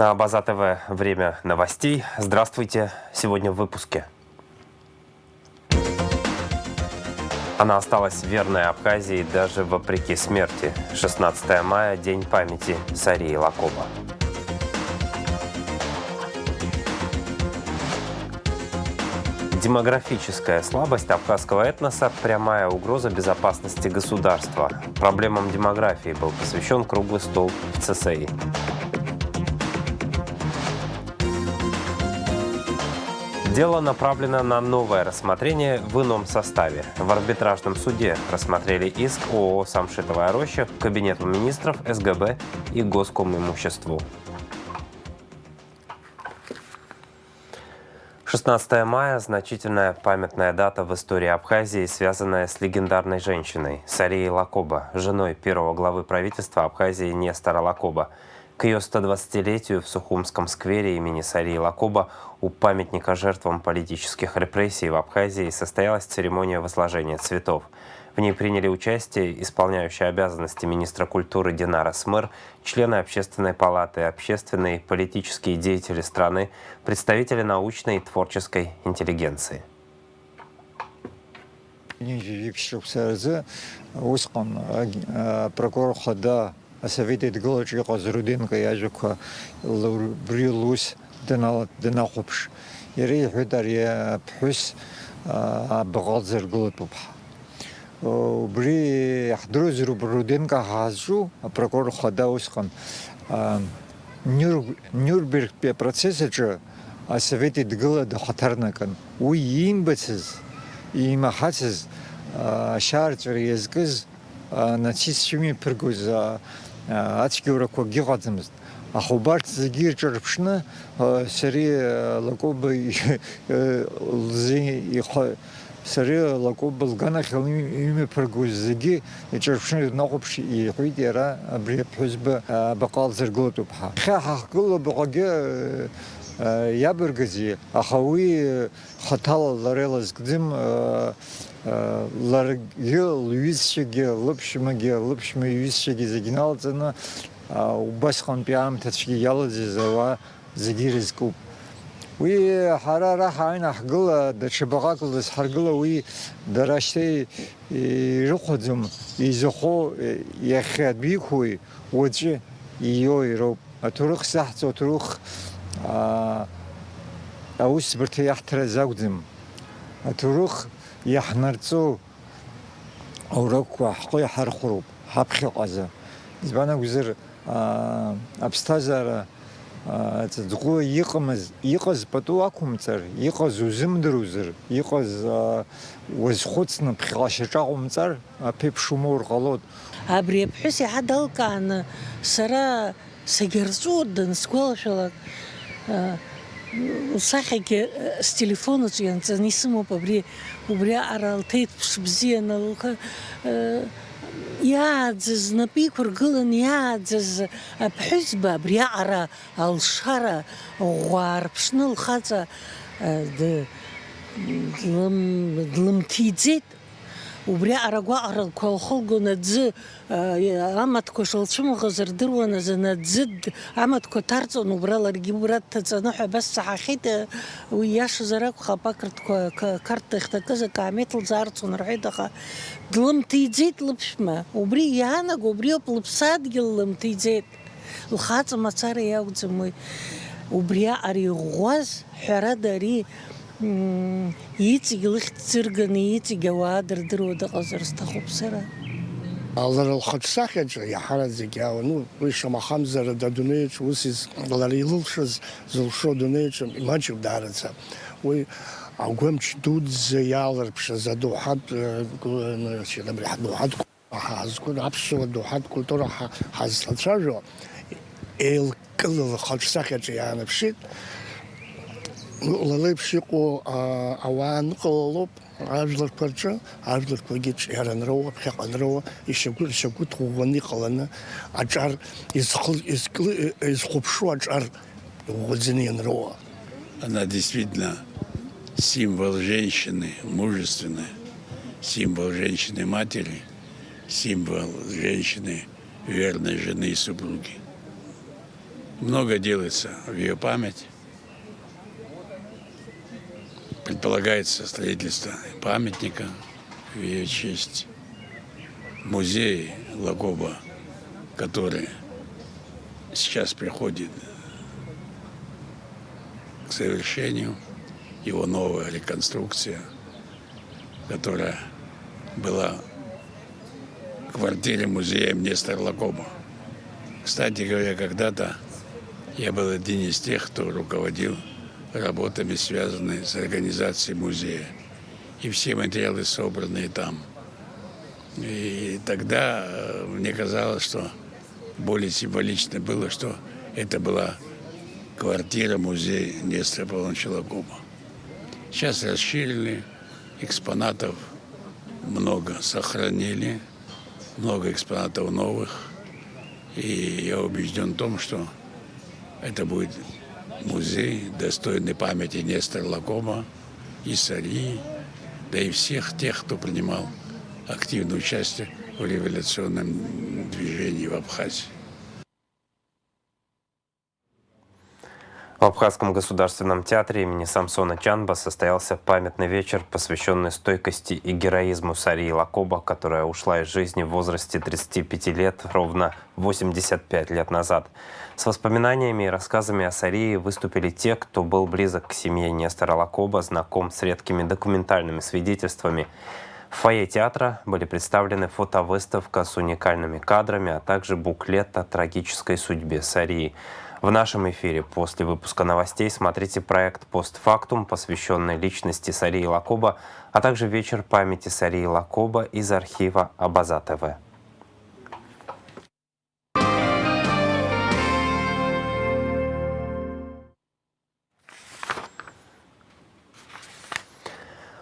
На База ТВ время новостей. Здравствуйте. Сегодня в выпуске. Она осталась верной Абхазии даже вопреки смерти. 16 мая – День памяти Сарии Лакоба. Демографическая слабость абхазского этноса – прямая угроза безопасности государства. Проблемам демографии был посвящен круглый стол в ЦСИ. Дело направлено на новое рассмотрение в ином составе. В арбитражном суде рассмотрели иск ООО «Самшитовая роща» к Кабинету министров, СГБ и Госкомимуществу. 16 мая – значительная памятная дата в истории Абхазии, связанная с легендарной женщиной Сарией Лакоба, женой первого главы правительства Абхазии Нестора Лакоба. К ее 120-летию в Сухумском сквере имени Сарии Лакоба у памятника жертвам политических репрессий в Абхазии состоялась церемония возложения цветов. В ней приняли участие исполняющие обязанности министра культуры Динара Смыр, члены Общественной палаты, общественные и политические деятели страны, представители научной и творческой интеллигенции. Совет идеологии Казруденко яжука брилус динахопш. Ирей хударья пхус багазер голуб. Бри хдрузру Бруденко хазу прокурор хадаускан. Нюрнберг процессе же Совет идеологии хатарнакан. Уим бесез и махасез шартвер езгыз нацистскими пригуза ацкиураква гигазмыз. Ахубарт згир чарпшна Сария Лакоба лзи Сария Лакоба лганах ими пригузги и чарпшна нахопш и хуидера бри хузба бакал зерглотубха. Хахгул багаге ябыргзи ахави хатал ларелас гдим ларге луисшеге лупшмаге лупшма юисшеге загиналцена убасхан пиам тачги ялзи зава загиризку уи харара хайна хгла дачбагакл дас харгла уи дараште рухозум изохо яхабихуи оджи иоиро атурух сахцо турух аус бирте яхтра загдим атурух يحنرتو أوراق حقي حرخروب حبخي قازا زبانا جزر أبستازر تدقو يقز بتوعكم تر يقز وزمدروزر يقز وزخوتنا بخاشة تر بيب شمور غلط أبري بحسي حدا كان سرا سجرزود نسكول شلك وصاحك استليفون يعني نسمو ببري وبري أرالتيت بسبزينا لك يعزز نبيكور قلن يعزز بحزبة بري أرا الشارع واربشنا الخاطة دلم تيزيت وبري أرجع أرى كل خلق ندز عمد كشل شو مغزر درونا زند عمد كترت ونبرا لرجيبورات تزنح بس حخيت وياش زرق خباكرت كارت اختكز كعميت الزارت ونرعيدها دلم تيزيت لبشمة وبري يانا وبري بلبسات جلم تيزيت الخاطر ما صار ياوزمي وبري أري غواز حرداري يتيجي ترجعني يتيجي وادر درود غزر استخوب سرا. الله الخد ساكت يا حالة زكاة نو ويش ما خمسة دادونيش وسيس لاريلوشز زلشو دونيش ما تجيب دارتها وي عقوم تدود زيالر بش زادو حد شيء نبي حد واحد حاز كل عبسو دو حد كل ترى حاز تشارجو كل الخد ساكت يعني بشيت للي بشيقو أوان قلوب عجل الكرجة عجل الكوجيتش يرنروا بحق نروا يشقو تغني قلنا أجار يسخب شو أجار وزني نروا. Она действительно символ женщины, мужественной, символ женщины-матери, символ женщины, верной жены и супруги. Много делается в ее память. Предполагается строительство памятника в ее честь. Музей Лакоба, который сейчас приходит к завершению, его новая реконструкция, которая была в квартире музея Нестора Лакоба. Кстати говоря, когда-то я был один из тех, кто руководил работами, связанными с организацией музея. И все материалы собранные там. И тогда мне казалось, что более символично было, что это была квартира музея Нестора Павловича Лакоба. Сейчас расширили, экспонатов много сохранили, много экспонатов новых. И я убежден в том, что это будет музей, достойный памяти Нестора Лакоба и Сарии, да и всех тех, кто принимал активное участие в революционном движении в Абхазии. В Абхазском государственном театре имени Самсона Чанба состоялся памятный вечер, посвященный стойкости и героизму Сарии Лакоба, которая ушла из жизни в возрасте 35 лет, ровно 85 лет назад. С воспоминаниями и рассказами о Сарии выступили те, кто был близок к семье Нестора Лакоба, знаком с редкими документальными свидетельствами. В фойе театра были представлены фотовыставка с уникальными кадрами, а также буклет о трагической судьбе Сарии. В нашем эфире после выпуска новостей смотрите проект «Постфактум», посвященный личности Сарии Лакоба, а также вечер памяти Сарии Лакоба из архива Абаза ТВ.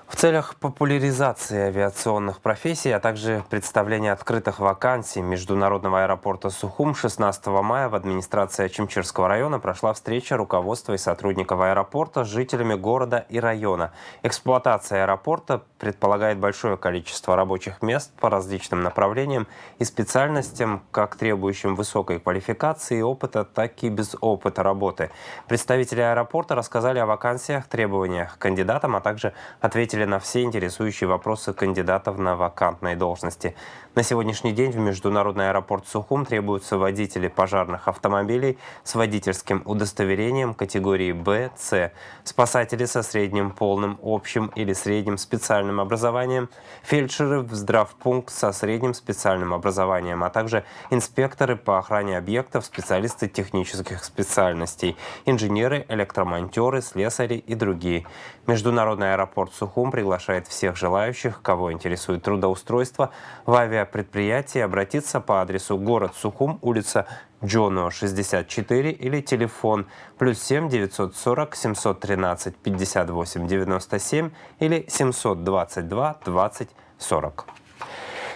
В целях популяризации авиационных профессий, а также представления открытых вакансий международного аэропорта Сухум 16 мая в администрации Ачимчирского района прошла встреча руководства и сотрудников аэропорта с жителями города и района. Эксплуатация аэропорта предполагает большое количество рабочих мест по различным направлениям и специальностям, как требующим высокой квалификации и опыта, так и без опыта работы. Представители аэропорта рассказали о вакансиях, требованиях к кандидатам, а также ответили на все интересующие вопросы кандидатов на вакантные должности. На сегодняшний день в международный аэропорт Сухум требуются водители пожарных автомобилей с водительским удостоверением категории Б, С, спасатели со средним полным общим или средним специальным образованием, фельдшеры в здравпункт со средним специальным образованием, а также инспекторы по охране объектов, специалисты технических специальностей, инженеры, электромонтеры, слесари и другие. Международный аэропорт Сухум приглашает всех желающих, кого интересует трудоустройство в авиапредприятии, обратиться по адресу город Сухум, улица Джоно, 64 или телефон +7 940 713 58 97 или 722 20 40.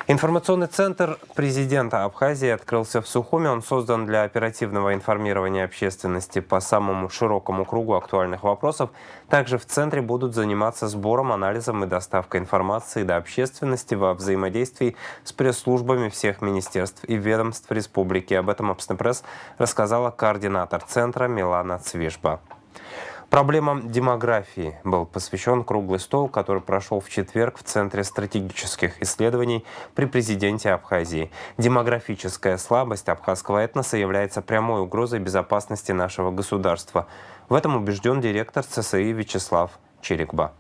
Информационный центр президента Абхазии открылся в Сухуме. Он создан для оперативного информирования общественности по самому широкому кругу актуальных вопросов. Также в центре будут заниматься сбором, анализом и доставкой информации до общественности во взаимодействии с пресс-службами всех министерств и ведомств республики. Об этом Обснепресс рассказала координатор центра Милана Цвишба. Проблемам демографии был посвящен круглый стол, который прошел в четверг в Центре стратегических исследований при президенте Абхазии. Демографическая слабость абхазского этноса является прямой угрозой безопасности нашего государства. В этом убежден директор ЦСИ Вячеслав Чирикба.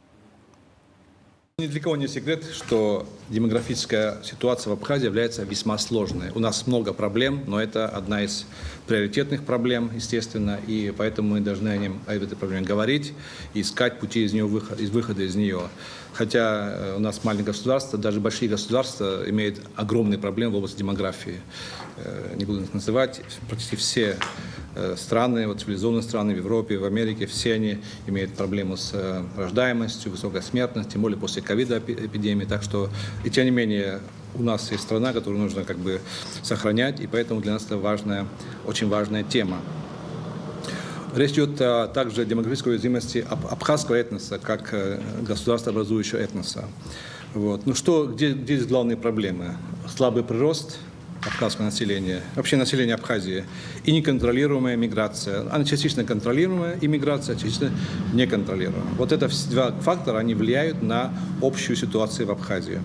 Ни для кого не секрет, что демографическая ситуация в Абхазии является весьма сложной. У нас много проблем, но это одна из приоритетных проблем, естественно, и поэтому мы должны о этой проблеме говорить и искать пути из выхода из нее. Хотя у нас маленькое государство, даже большие государства имеют огромные проблемы в области демографии. Не буду их называть, практически все страны, цивилизованные страны в Европе, в Америке, все они имеют проблему с рождаемостью, высокой смертностью, тем более после ковид-эпидемии. Так что, и тем не менее, у нас есть страна, которую нужно сохранять, и поэтому для нас это очень важная тема. Речь идет также о демографической уязвимости абхазского этноса, как государствообразующего этноса. Где здесь главные проблемы? Слабый прирост абхазского населения, вообще населения Абхазии, и неконтролируемая миграция. Она частично контролируемая иммиграция, частично неконтролируемая. Вот это два фактора, они влияют на общую ситуацию в Абхазии.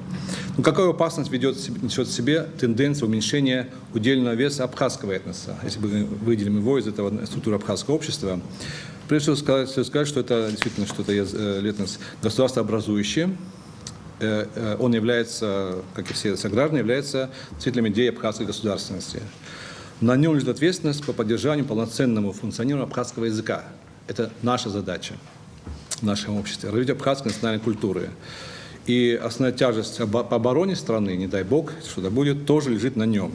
Но какую опасность несет в себе тенденция уменьшения удельного веса абхазского этноса, если мы выделим его из этого структуры абхазского общества? Прежде всего сказать, что это действительно что-то этнос государствообразующее. Он является, как и все сограждане, является носителем идеи абхазской государственности. На нем лежит ответственность по поддержанию полноценному функционированию абхазского языка. Это наша задача в нашем обществе. Развитие абхазской национальной культуры. И основная тяжесть по обороне страны, не дай бог, что-то будет, тоже лежит на нем.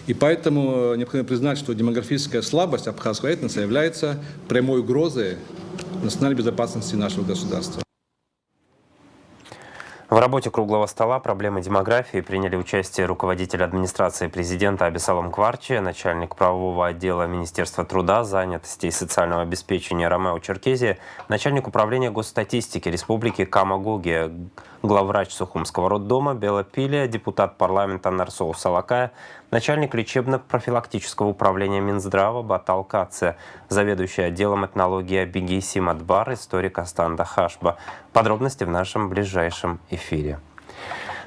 И поэтому необходимо признать, что демографическая слабость абхазского этноса является прямой угрозой национальной безопасности нашего государства. В работе круглого стола «Проблемы демографии» приняли участие руководитель администрации президента Абисалом Кварчи, начальник правового отдела Министерства труда, занятости и социального обеспечения Ромео Черкезия, начальник управления госстатистики Республики Кама-Гугия, главврач Сухумского роддома Белопилия, депутат парламента Нарсоу Салакая, начальник лечебно-профилактического управления Минздрава Батал Кация, заведующий отделом этнологии Абигиси Матбар, историк Астанда Хашба. Подробности в нашем ближайшем эфире.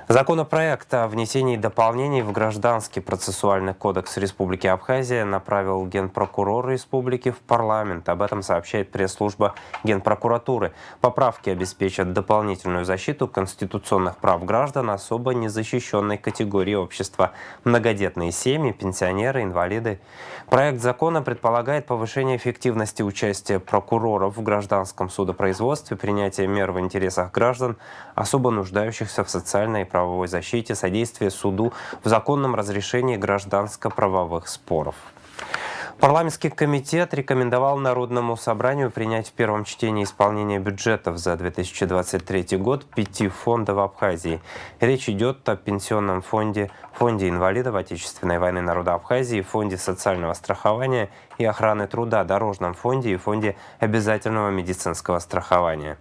Законопроект о внесении дополнений в Гражданский процессуальный кодекс Республики Абхазия направил Генпрокурор Республики в парламент. Об этом сообщает пресс-служба Генпрокуратуры. Поправки обеспечат дополнительную защиту конституционных прав граждан особо незащищенной категории общества: многодетные семьи, пенсионеры, инвалиды. Проект закона предполагает повышение эффективности участия прокуроров в гражданском судопроизводстве, принятие мер в интересах граждан, особо нуждающихся в социальной и правовой защите, содействие суду в законном разрешении гражданско-правовых споров. Парламентский комитет рекомендовал Народному собранию принять в первом чтении исполнение бюджетов за 2023 год 5 фондов Абхазии. Речь идет о Пенсионном фонде, Фонде инвалидов Отечественной войны народа Абхазии, Фонде социального страхования и охраны труда, Дорожном фонде и Фонде обязательного медицинского страхования.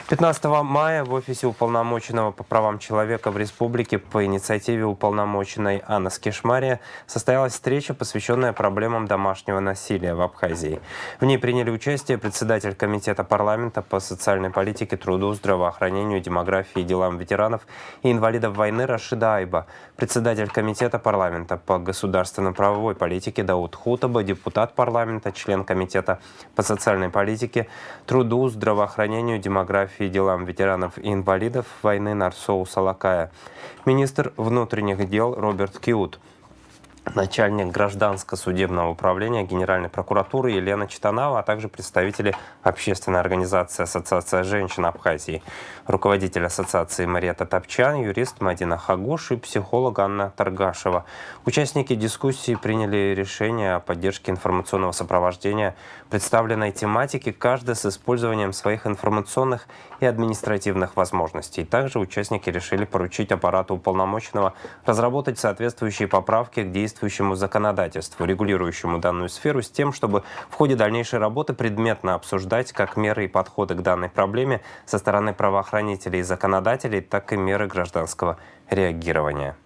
15 мая в офисе уполномоченного по правам человека в республике по инициативе уполномоченной Анны Скишмария состоялась встреча, посвященная проблемам домашнего насилия в Абхазии. В ней приняли участие председатель Комитета парламента по социальной политике, труду, здравоохранению, демографии и делам ветеранов и инвалидов войны Рашида Айба, председатель Комитета парламента по государственно-правовой политике Дауд Хутаба, депутат парламента, член Комитета по социальной политике, труду, здравоохранению, демографии и делам ветеранов и инвалидов войны Нарсоу Салакая, министр внутренних дел Роберт Киут, начальник гражданско-судебного управления Генеральной прокуратуры Елена Читанава, а также представители общественной организации «Ассоциация женщин Абхазии», руководитель ассоциации Мария Топчан, юрист Мадина Хагуш и психолог Анна Таргашева. Участники дискуссии приняли решение о поддержке информационного сопровождения представленной тематики, каждый с использованием своих информационных и административных возможностей. Также участники решили поручить аппарату уполномоченного разработать соответствующие поправки к действующему законодательству, регулирующему данную сферу, с тем, чтобы в ходе дальнейшей работы предметно обсуждать как меры и подходы к данной проблеме со стороны правоохранителей и законодателей, так и меры гражданского реагирования.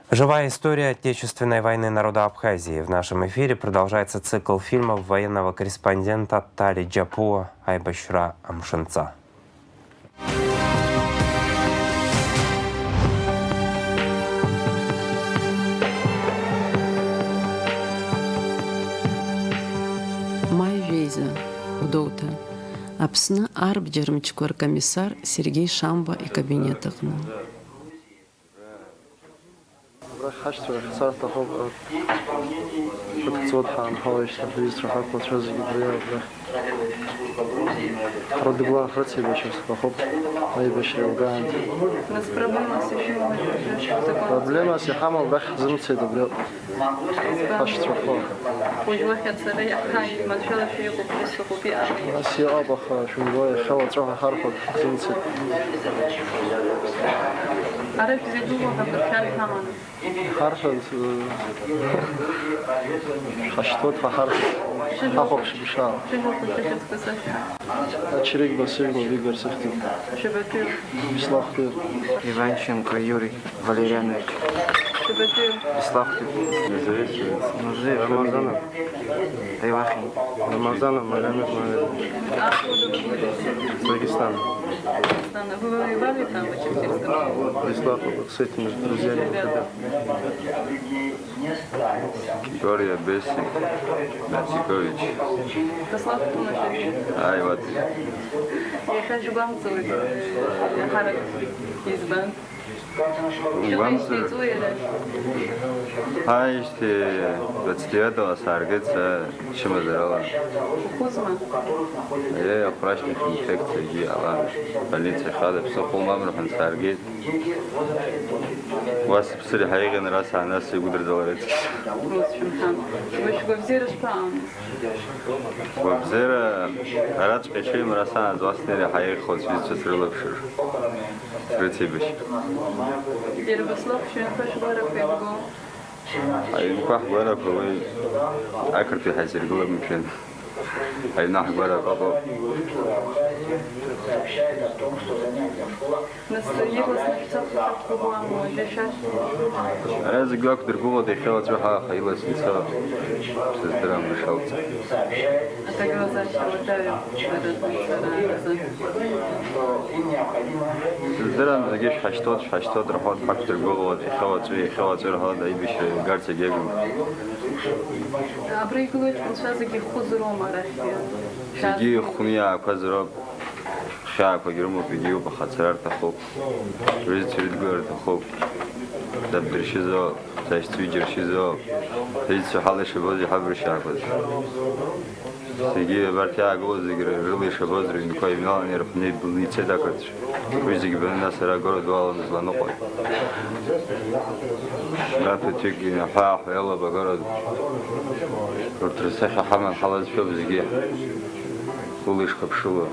Живая история Отечественной войны народа Абхазии. В нашем эфире продолжается цикл фильмов военного корреспондента Тали Джапуа Айбашра Амшинца. Май Вейза, Удоута. Апсны арбджермчквар комиссар Сергей Шамба и кабинет Ахна. Родила Франция сейчас поход, наибольший Угант. Проблема с Хамал бах зумцы добрел. Паштрофа. Россия абаха шумгой хала троха харфа зумцы. عارف زيدوه فبتكلم كمان حرف خشتوت فحرف أخوش بشار شنو كنت تتكسر أشريك بسيرنا بيجر سختي شو بتقول بيصلح خير Иванченко Юрий Валерьянович. Шибатил. Иславки. Ножи, Рамазана. Тайвахи. Рамазана, Магомед Магомед. А откуда вы будете? С Дагестана. Вы воевали там, в Чебоксарском? Ислав с этими друзьями. Ребята. Георгий Бесик, Нацикович. Кослав Тунашевич. Ай, вот. Я хочу бамцевать. Харак из банд. Бамцев. Ай, что 29-го саргеца Чемазарова. Кузма. Я опрашник инфекции гиала. Больница хада, все полмамрахан саргет. Was псали хайган раз она се гудр доларец. Вы что, взяли шпам? Вабзера арат печем раса зваснери хайг ход свиц срылапшир. Срытибиш. Ярослав, что я хочу говорить. Ай, ках бара повой. Акрти хазир гулам мшен. Ай, нах бара папа. Раз гак другого дыхала троха хаила сница. Сестрам решался. А так глаза щелкают. Сестрам загиш хаштот рахот фак другого дыхала троха да и бише гарце гегу. А приколочку сейчас таких хузуром арахия. Сиги хуния казроб. شعب وجرمه فيديو بخاطر تخوب ريز تريد غير تخوب دبر شيزو تاش تويجر شيزو هيز حال شبازي حبر شعب سيجي برتيا غوز غير رلي شباز رين كاي ميلان يرب ني بني تدا كرت ويزي بنا سرا غور دوال نزلانو قوي لا تتجي نفاح يلا بغرض كرتسخ حمل حلاز شو بزغي وليش كبشلو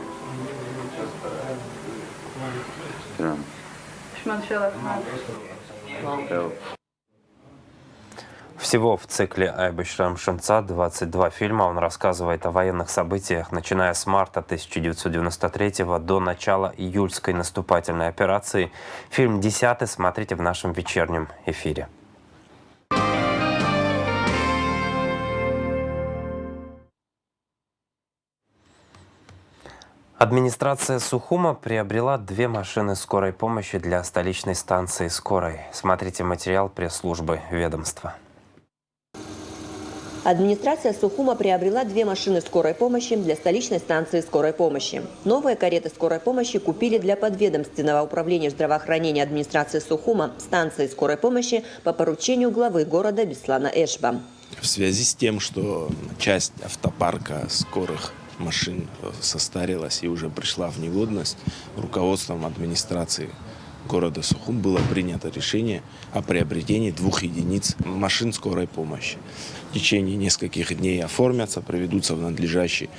Всего в цикле Айбышрам Шамца 22 фильма. Он рассказывает о военных событиях, начиная с марта 1993 до начала июльской наступательной операции. Фильм 10-й смотрите в нашем вечернем эфире. Администрация Сухума приобрела 2 машины скорой помощи для столичной станции скорой. Смотрите материал пресс-службы ведомства. Администрация Сухума приобрела 2 машины скорой помощи для столичной станции скорой помощи. Новые кареты скорой помощи купили для подведомственного управления здравоохранения администрации Сухума станции скорой помощи по поручению главы города Беслана Эшба. В связи с тем, что часть автопарка скорых машин состарилась и уже пришла в негодность, руководством администрации города Сухум было принято решение о приобретении 2 единиц машин скорой помощи. В течение нескольких дней оформятся, приведутся в надлежащий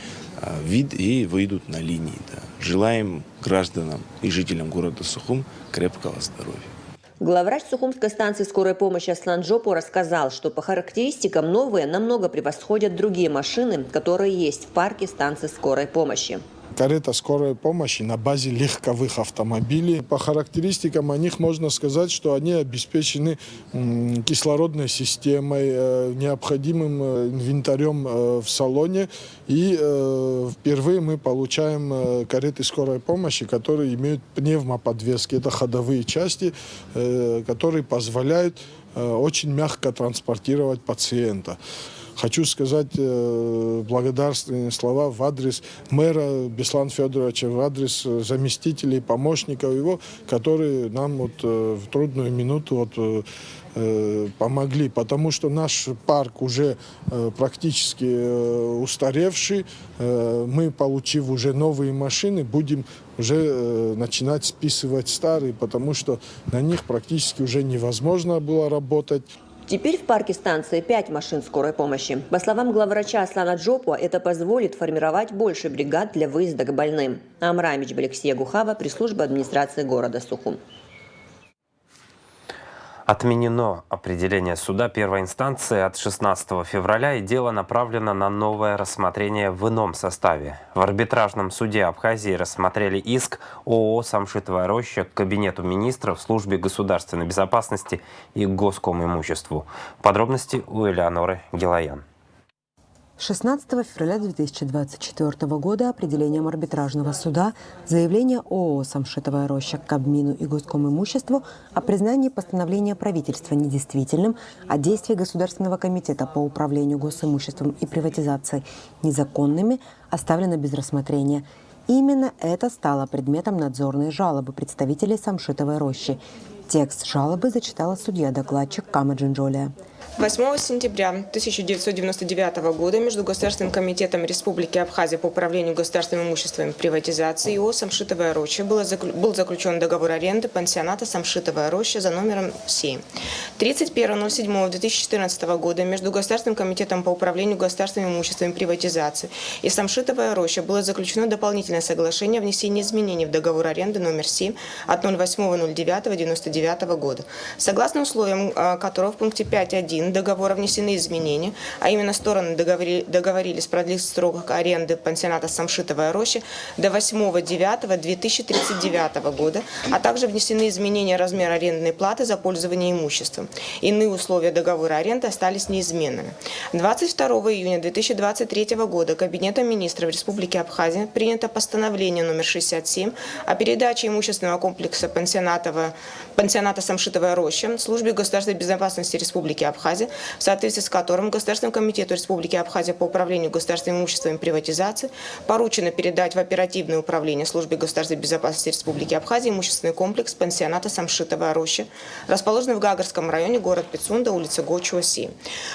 вид и выйдут на линии. Желаем гражданам и жителям города Сухум крепкого здоровья. Главврач Сухумской станции скорой помощи Аслан Джопо рассказал, что по характеристикам новые намного превосходят другие машины, которые есть в парке станции скорой помощи. Карета скорой помощи на базе легковых автомобилей. По характеристикам о них можно сказать, что они обеспечены кислородной системой, необходимым инвентарем в салоне. И впервые мы получаем кареты скорой помощи, которые имеют пневмоподвески. Это ходовые части, которые позволяют очень мягко транспортировать пациента. Хочу сказать благодарственные слова в адрес мэра Беслана Федоровича, в адрес заместителей, помощников его, которые нам в трудную минуту помогли, потому что наш парк уже практически устаревший. Мы, получив уже новые машины, будем уже начинать списывать старые, потому что на них практически уже невозможно было работать. Теперь в парке станции 5 машин скорой помощи. По словам главврача Аслана Джопо, это позволит формировать больше бригад для выезда к больным. Амрамич Алексея Гухава, пресс-служба администрации города Сухум. Отменено определение суда первой инстанции от 16 февраля, и дело направлено на новое рассмотрение в ином составе. В арбитражном суде Абхазии рассмотрели иск ООО «Самшитовая роща» к Кабинету министров, Службе государственной безопасности и Госкомимуществу. Подробности у Элеоноры Гилаян. 16 февраля 2024 года определением арбитражного суда заявление ООО «Самшитовая роща» к Кабмину и Госкомимуществу о признании постановления правительства недействительным, а действия Государственного комитета по управлению госимуществом и приватизацией незаконными оставлено без рассмотрения. Именно это стало предметом надзорной жалобы представителей Самшитовой рощи. Текст жалобы зачитала судья-докладчик Кама Джинджолия. 8 сентября 1999 года между Государственным комитетом Республики Абхазия по управлению государственным имуществом и приватизации и ООО «Самшитовая роща» был заключен договор аренды пансионата «Самшитовая роща» за номером 7. 31.07.2014 года между Государственным комитетом по управлению государственным имуществом и приватизации и «Самшитовая роща» было заключено дополнительное соглашение о внесении изменений в договор аренды номер 7 от 08.09.1999 года, согласно условиям которого в пункте 5.1 договора внесены изменения, а именно стороны договорились продлить срок аренды пансионата «Самшитовая роща» до 8.09.2039 года, а также внесены изменения размера арендной платы за пользование имуществом. Иные условия договора аренды остались неизменными. 22 июня 2023 года Кабинетом министров Республики Абхазия принято постановление номер 67 о передаче имущественного комплекса пансионата «Самшитовая роща» Службе государственной безопасности Республики Абхазия, в соответствии с которым Государственному комитету Республики Абхазия по управлению государственным имуществом и приватизации поручено передать в оперативное управление Службе государственной безопасности Республики Абхазия имущественный комплекс пансионата «Самшитовая роща», расположенный в Гагарском районе, город Пицунда, улица Гочуа, 7.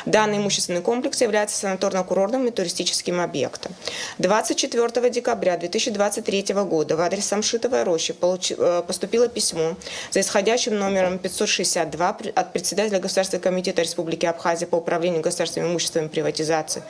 Данный имущественный комплекс является санаторно-курортным и туристическим объектом. 24 декабря 2023 года в адрес «Самшитовая роща» поступило письмо за исходящим номером 562 от председателя Государственного комитета Республики Абхазия по управлению государственным имуществом и приватизации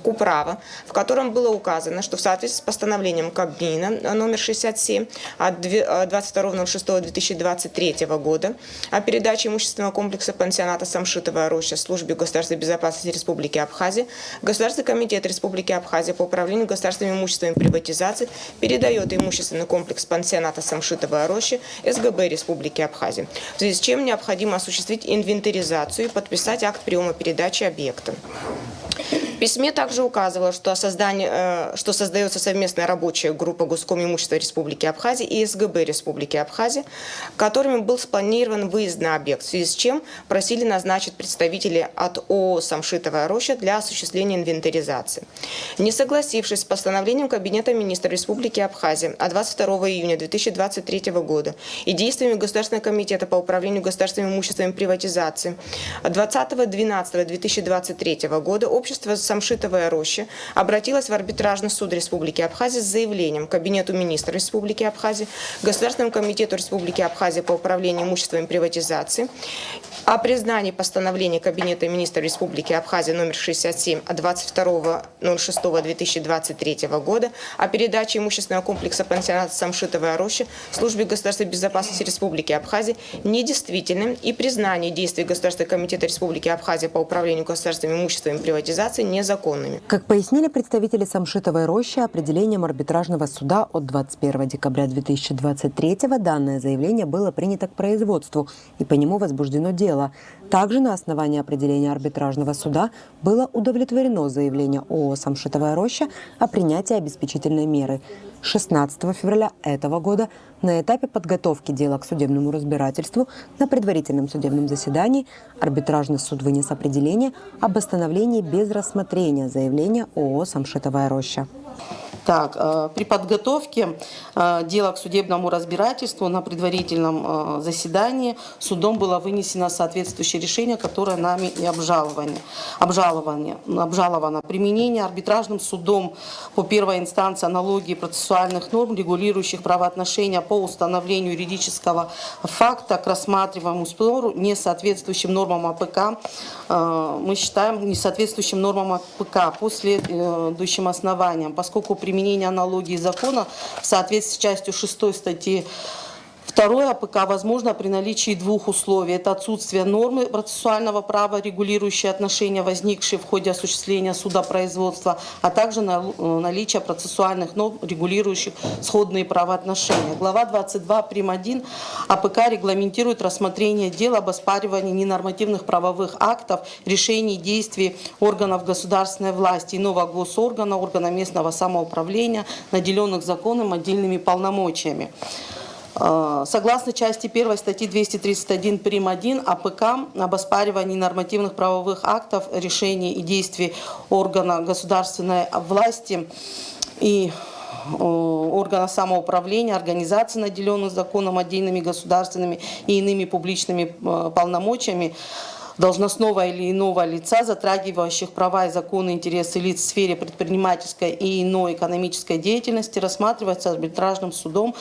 Куправа, в котором было указано, что в соответствии с постановлением Кабмина номер 67 от 22.06.2023 года о передаче имущественного комплекса пансионата «Самшитовая роща» Службе государственной безопасности Республики Абхазия, Государственный комитет Республики Абхазия по управлению государственным имуществом и приватизации передает имущественный комплекс пансионата «Самшитовая роща» СГБ Республики Абхазия, в связи с чем необходимо осуществить инвентаризацию и подписать акт приема передачи объекта. В письме также указывалось, что создается совместная рабочая группа Госкомимущества Республики Абхазия и СГБ Республики Абхазия, которыми был спланирован выезд на объект, в связи с чем просили назначить представителей от ООО «Самшитовая роща» для осуществления инвентаризации. Не согласившись с постановлением Кабинета министров Республики Абхазия от 22 июня 2023 года и действиями Государственного комитета по управлению государственным имуществом и приватизации от 20.12.2023 года общество «Самшитовая роща» обратилась в арбитражный суд Республики Абхазия с заявлением Кабинету министров Республики Абхазия, Государственному комитету Республики Абхазия по управлению имуществом и приватизации о признании постановления Кабинета министров Республики Абхазия номер 67 от 22.06.2023 года о передаче имущественного комплекса пансионата «Самшитовая роща» Службе государственной безопасности Республики Абхазия недействительным и признании действий Государственного комитета Республики Абхазия по управлению государственным имуществом и приватизации незаконными. Как пояснили представители Самшитовой рощи, определением арбитражного суда от 21 декабря 2023 данное заявление было принято к производству и по нему возбуждено дело. Также на основании определения арбитражного суда было удовлетворено заявление ООО «Самшитовая роща» о принятии обеспечительной меры. 16 февраля этого года на этапе подготовки дела к судебному разбирательству на предварительном судебном заседании арбитражный суд вынес определение об остановлении без рассмотрения заявления ООО «Самшитовая роща». Так, при подготовке дела к судебному разбирательству на предварительном заседании судом было вынесено соответствующее решение, которое нами и обжаловано. Применение арбитражным судом по первой инстанции аналогии процессуальных норм, регулирующих правоотношения по установлению юридического факта к рассматриваемому спору, не соответствующим нормам АПК, мы считаем несоответствующим нормам АПК по следующим основаниям, поскольку применение аналогии закона в соответствии с частью 6 статьи Второе, АПК возможно при наличии двух условий. Это отсутствие нормы процессуального права, регулирующей отношения, возникшие в ходе осуществления судопроизводства, а также наличие процессуальных норм, регулирующих сходные правоотношения. Глава 22 прим. 1 АПК регламентирует рассмотрение дел об оспаривании ненормативных правовых актов, решений, действий органов государственной власти, иного госоргана, органа местного самоуправления, наделенных законом отдельными полномочиями. Согласно части 1 статьи 231 прим. 1 АПК об оспаривании нормативных правовых актов, решений и действий органа государственной власти и органа самоуправления, организаций, наделенных законом отдельными государственными и иными публичными полномочиями, должностного или иного лица, затрагивающих права и законные интересы лиц в сфере предпринимательской и иной экономической деятельности, рассматривается арбитражным судом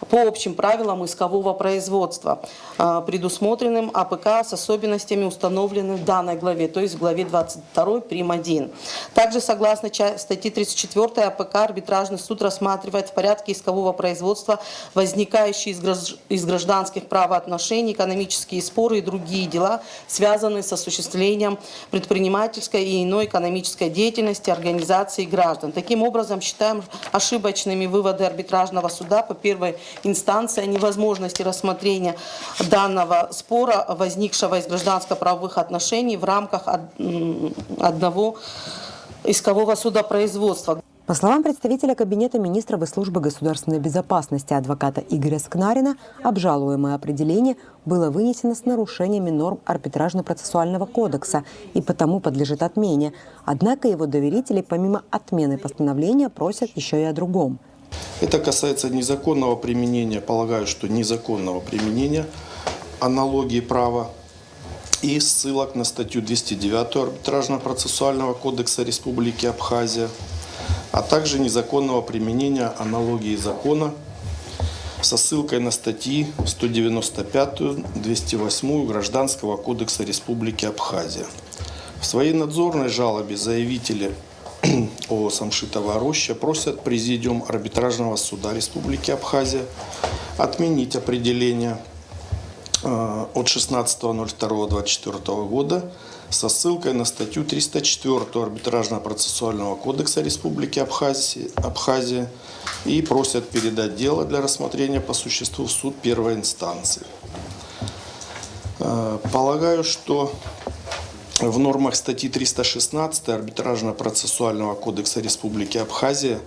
по общим правилам искового производства, предусмотренным АПК с особенностями, установленными в данной главе, то есть в главе 22 прим. 1. Также, согласно статьи 34 АПК, арбитражный суд рассматривает в порядке искового производства возникающие из гражданских правоотношений, экономические споры и другие дела, связанные с осуществлением предпринимательской и иной экономической деятельности организаций и граждан. Таким образом, считаем ошибочными выводы арбитражного суда по первой инстанции о невозможности рассмотрения данного спора, возникшего из гражданско-правовых отношений в рамках одного искового судопроизводства. По словам представителя Кабинета министров и службы государственной безопасности адвоката Игоря Скнарина, обжалуемое определение было вынесено с нарушениями норм арбитражно-процессуального кодекса и потому подлежит отмене. Однако его доверители помимо отмены постановления просят еще и о другом. Это касается незаконного применения, полагаю, что незаконного применения аналогии права и ссылок на статью 209 Арбитражно-процессуального кодекса Республики Абхазия, а также незаконного применения аналогии закона со ссылкой на статьи 195-208 Гражданского кодекса Республики Абхазия. В своей надзорной жалобе заявители ООО «Самшитовая роща» просят Президиум Арбитражного суда Республики Абхазия отменить определение от 16.02.24 года со ссылкой на статью 304 Арбитражно-процессуального кодекса Республики Абхазия и просят передать дело для рассмотрения по существу в суд первой инстанции. Полагаю, что в нормах статьи 316 Арбитражно-процессуального кодекса Республики Абхазия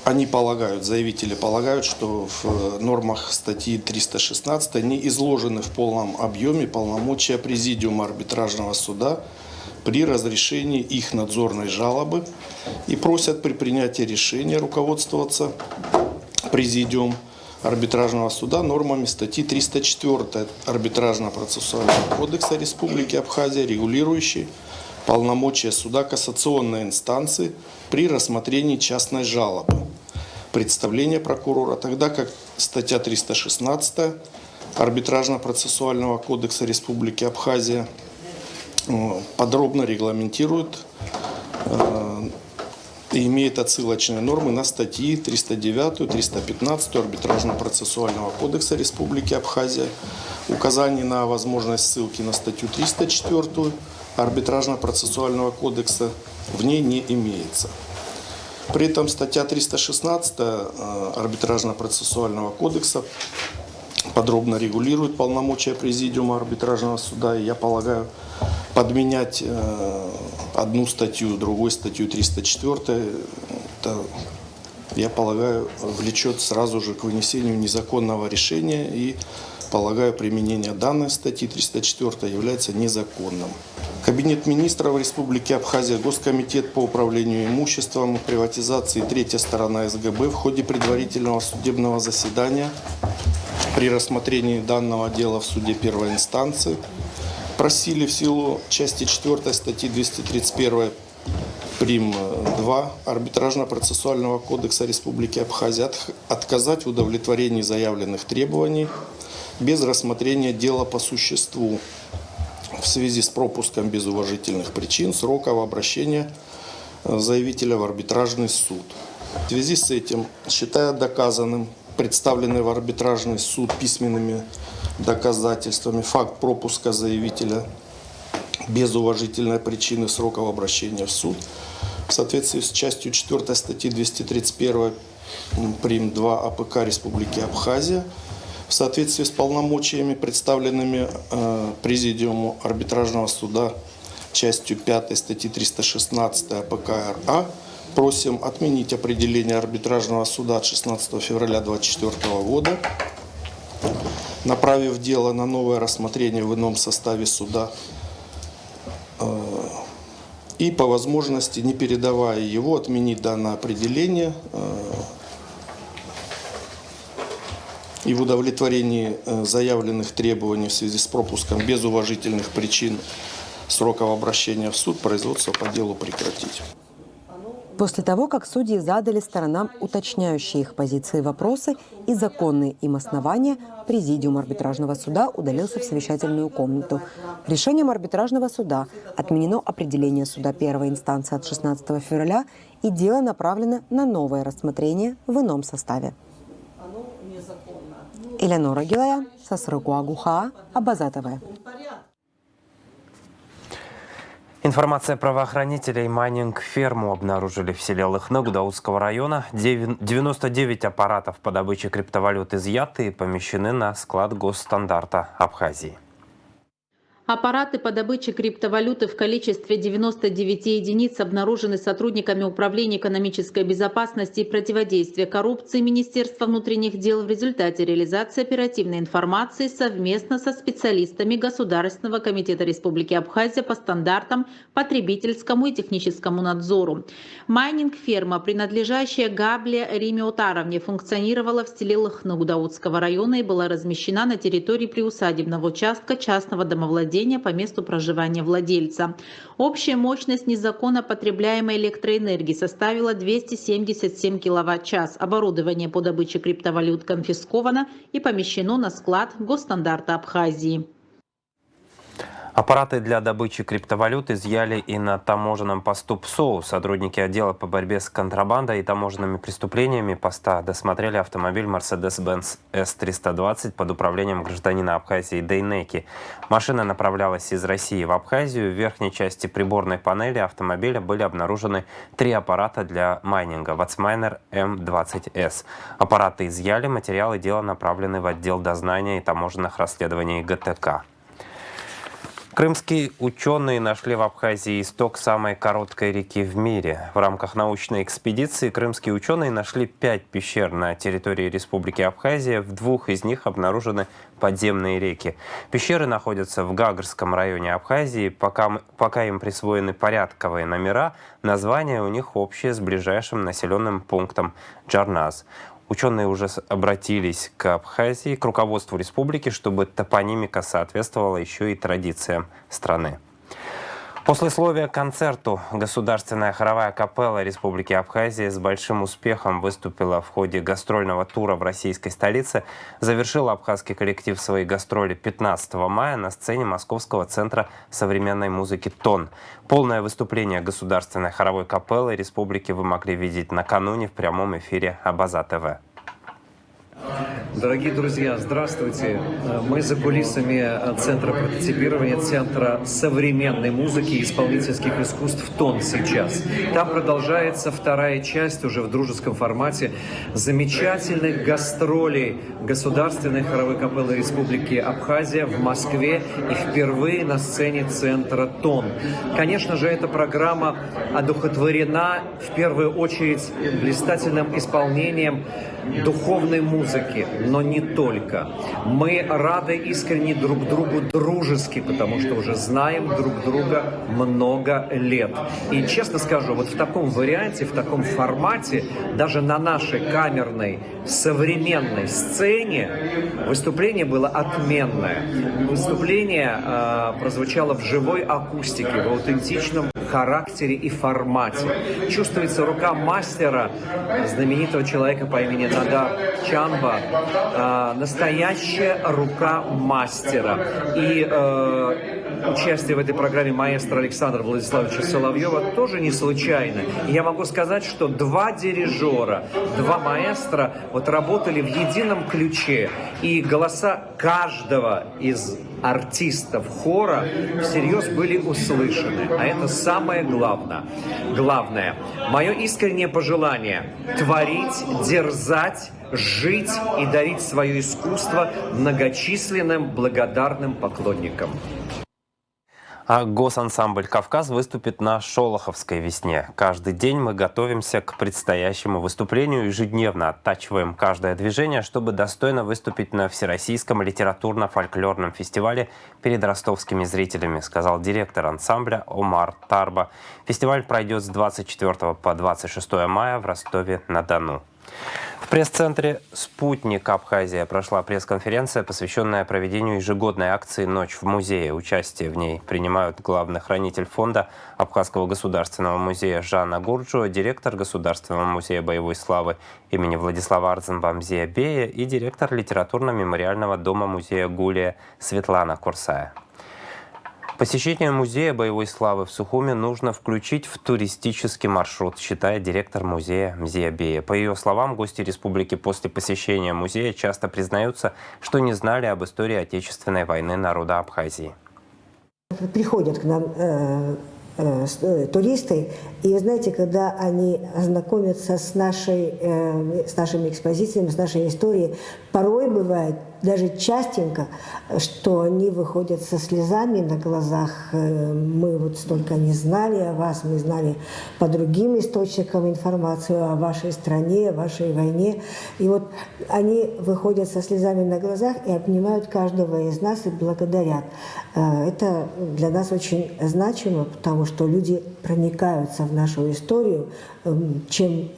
они полагают, заявители полагают, что в нормах статьи 316 не изложены в полном объеме полномочия Президиума Арбитражного суда при разрешении их надзорной жалобы и просят при принятии решения руководствоваться Президиум Арбитражного суда нормами статьи 304 Арбитражно-процессуального кодекса Республики Абхазия, регулирующей полномочия суда кассационной инстанции при рассмотрении частной жалобы, представления прокурора, тогда как статья 316 Арбитражно-процессуального кодекса Республики Абхазия подробно регламентирует и имеет отсылочные нормы на статьи 309, 315 Арбитражно-процессуального кодекса Республики Абхазия, указаний на возможность ссылки на статью 304 Арбитражно-процессуального кодекса в ней не имеется. При этом статья 316 Арбитражно-процессуального кодекса подробно регулирует полномочия Президиума Арбитражного суда, и я полагаю, подменять одну статью, другой статью 304, это, я полагаю, влечет сразу же к вынесению незаконного решения, и полагаю, применение данной статьи 304 является незаконным. Кабинет министров Республики Абхазия, Госкомитет по управлению имуществом и приватизации, третья сторона СГБ в ходе предварительного судебного заседания при рассмотрении данного дела в суде первой инстанции просили в силу части 4 статьи 231 прим. 2 Арбитражно-процессуального кодекса Республики Абхазия отказать в удовлетворении заявленных требований без рассмотрения дела по существу в связи с пропуском без уважительных причин сроков обращения заявителя в арбитражный суд. В связи с этим, считая доказанным представленный в арбитражный суд письменными доказательствами факт пропуска заявителя без уважительной причины сроков обращения в суд, в соответствии с частью 4 статьи 231 прим. 2 АПК Республики Абхазия, в соответствии с полномочиями, представленными Президиуму арбитражного суда частью 5 статьи 316 АПК РА, просим отменить определение арбитражного суда от 16 февраля 2024 года, направив дело на новое рассмотрение в ином составе суда и по возможности, не передавая его, отменить данное определение и в удовлетворении заявленных требований в связи с пропуском без уважительных причин сроков обращения в суд производство по делу прекратить. После того, как судьи задали сторонам уточняющие их позиции вопросы и законные им основания, Президиум арбитражного суда удалился в совещательную комнату. Решением арбитражного суда отменено определение суда первой инстанции от 16 февраля, и дело направлено на новое рассмотрение в ином составе. Элеонора Гилая, Сасрыкуа Гуха, Абаза ТВ. Информация правоохранителей: майнинг-ферму обнаружили в селе Лыхны Гудаутского района. 99 аппаратов по добыче криптовалют изъяты и помещены на склад Госстандарта Абхазии. Аппараты по добыче криптовалюты в количестве 99 единиц обнаружены сотрудниками Управления экономической безопасности и противодействия коррупции Министерства внутренних дел в результате реализации оперативной информации совместно со специалистами Государственного комитета Республики Абхазия по стандартам потребительскому и техническому надзору. Майнинг-ферма, принадлежащая Габле Риме Отаровне, функционировала в селе Лыхны Гудаутского района и была размещена на территории приусадебного участка частного домовладения по месту проживания владельца. Общая мощность незаконно потребляемой электроэнергии составила 277 киловатт-час. Оборудование по добыче криптовалют конфисковано и помещено на склад Госстандарта Абхазии. Аппараты для добычи криптовалют изъяли и на таможенном посту ПСОУ. Сотрудники отдела по борьбе с контрабандой и таможенными преступлениями поста досмотрели автомобиль Mercedes-Benz S320 под управлением гражданина Абхазии Дейнеки. Машина направлялась из России в Абхазию. В верхней части приборной панели автомобиля были обнаружены 3 аппарата для майнинга Whatsminer M20S. Аппараты изъяли, материалы дела направлены в отдел дознания и таможенных расследований ГТК. Крымские ученые нашли в Абхазии исток самой короткой реки в мире. В рамках научной экспедиции крымские ученые нашли 5 пещер на территории Республики Абхазия. В 2 из них обнаружены подземные реки. Пещеры находятся в Гагарском районе Абхазии. Пока им присвоены порядковые номера, название у них общее с ближайшим населенным пунктом Джарназ. Ученые уже обратились к Абхазии, к руководству республики, чтобы топонимика соответствовала еще и традициям страны. Послесловие концерту Государственная хоровая капелла Республики Абхазия с большим успехом выступила в ходе гастрольного тура в российской столице. Завершил абхазский коллектив свои гастроли 15 мая на сцене Московского центра современной музыки «Тон». Полное выступление Государственной хоровой капеллы Республики вы могли видеть накануне в прямом эфире Абаза ТВ. Дорогие друзья, здравствуйте. Мы за кулисами Центра прототипирования, Центра современной музыки и исполнительских искусств «Тон» сейчас. Там продолжается вторая часть уже в дружеском формате замечательных гастролей Государственной хоровой капеллы Республики Абхазия в Москве и впервые на сцене Центра «Тон». Конечно же, эта программа одухотворена в первую очередь блистательным исполнением духовной музыки, но не только. Мы рады искренне друг другу дружески, потому что уже знаем друг друга много лет. И честно скажу, вот в таком варианте, в таком формате, даже на нашей камерной современной сцене выступление было отменное. Выступление прозвучало в живой акустике, в аутентичном характере и формате. Чувствуется рука мастера, знаменитого человека по имени Надар Чанба, настоящая рука мастера. И участие в этой программе маэстро Александра Владиславовича Соловьева тоже не случайно. И я могу сказать, что два дирижера, два маэстро работали в едином ключе. И голоса каждого из артистов хора всерьез были услышаны. А это самое главное. Мое искреннее пожелание – творить, дерзать, жить и дарить свое искусство многочисленным благодарным поклонникам. А госансамбль «Кавказ» выступит на Шолоховской весне. Каждый день мы готовимся к предстоящему выступлению, ежедневно оттачиваем каждое движение, чтобы достойно выступить на Всероссийском литературно-фольклорном фестивале перед ростовскими зрителями, сказал директор ансамбля Омар Тарба. Фестиваль пройдет с 24 по 26 мая в Ростове-на-Дону. В пресс-центре «Спутник Абхазия» прошла пресс-конференция, посвященная проведению ежегодной акции «Ночь в музее». Участие в ней принимают главный хранитель фонда Абхазского государственного музея Жанна Гурджо, директор Государственного музея боевой славы имени Владислава Арзенба Мзия Бея и директор литературно-мемориального дома музея Гулия Светлана Курсая. Посещение музея боевой славы в Сухуме нужно включить в туристический маршрут, считает директор музея Мзия Бея. По ее словам, гости республики после посещения музея часто признаются, что не знали об истории Отечественной войны народа Абхазии. Приходят к нам туристы, и знаете, когда они ознакомятся с нашими экспозициями, с нашей историей, порой бывает, даже частенько, что они выходят со слезами на глазах. Мы столько не знали о вас, мы знали по другим источникам информацию о вашей стране, о вашей войне. И они выходят со слезами на глазах и обнимают каждого из нас и благодарят. Это для нас очень значимо, потому что люди проникаются в нашу историю, чем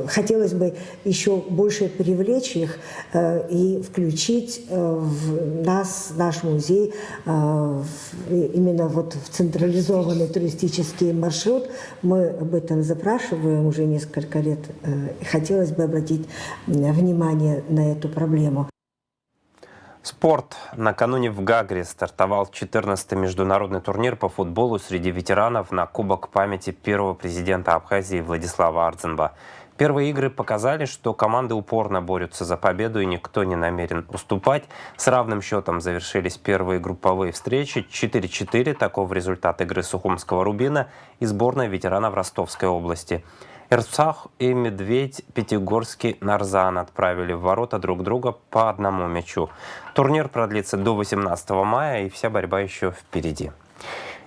хотелось бы еще больше привлечь их и включить в наш музей именно в централизованный туристический маршрут. Мы об этом запрашиваем уже несколько лет. Хотелось бы обратить внимание на эту проблему. Спорт. Накануне в Гагре стартовал 14-й международный турнир по футболу среди ветеранов на Кубок памяти первого президента Абхазии Владислава Арзенба. Первые игры показали, что команды упорно борются за победу и никто не намерен уступать. С равным счетом завершились первые групповые встречи. 4-4 – таков результат игры Сухумского Рубина и сборной ветеранов Ростовской области. Эрцах и Медведь Пятигорский Нарзан отправили в ворота друг друга по одному мячу. Турнир продлится до 18 мая, и вся борьба еще впереди.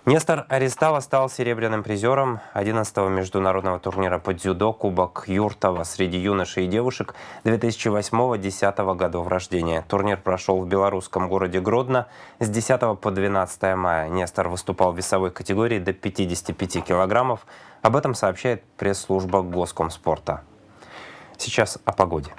Нестор Аристава стал серебряным призером 11-го международного турнира по дзюдо «Кубок Юртова» среди юношей и девушек 2008-2010 годов рождения. Турнир прошел в белорусском городе Гродно с 10 по 12 мая. Нестор выступал в весовой категории до 55 килограммов. Об этом сообщает пресс-служба Госкомспорта. Сейчас о погоде.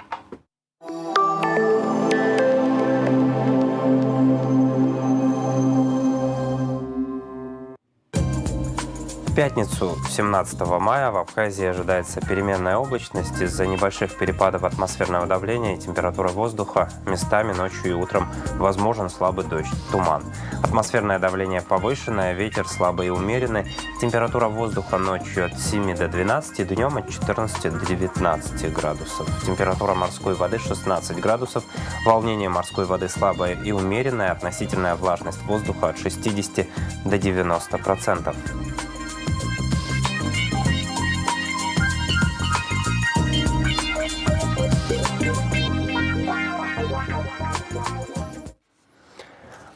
В пятницу, 17 мая, в Абхазии ожидается переменная облачность. Из-за небольших перепадов атмосферного давления и температуры воздуха местами ночью и утром возможен слабый дождь, туман. Атмосферное давление повышенное, ветер слабый и умеренный. Температура воздуха ночью от 7 до 12, днем от 14 до 19 градусов. Температура морской воды 16 градусов. Волнение морской воды слабое и умеренное. Относительная влажность воздуха от 60 до 90%.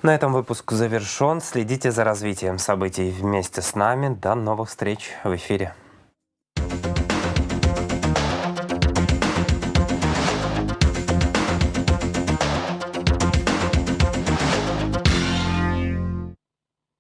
На этом выпуск завершен. Следите за развитием событий вместе с нами. До новых встреч в эфире.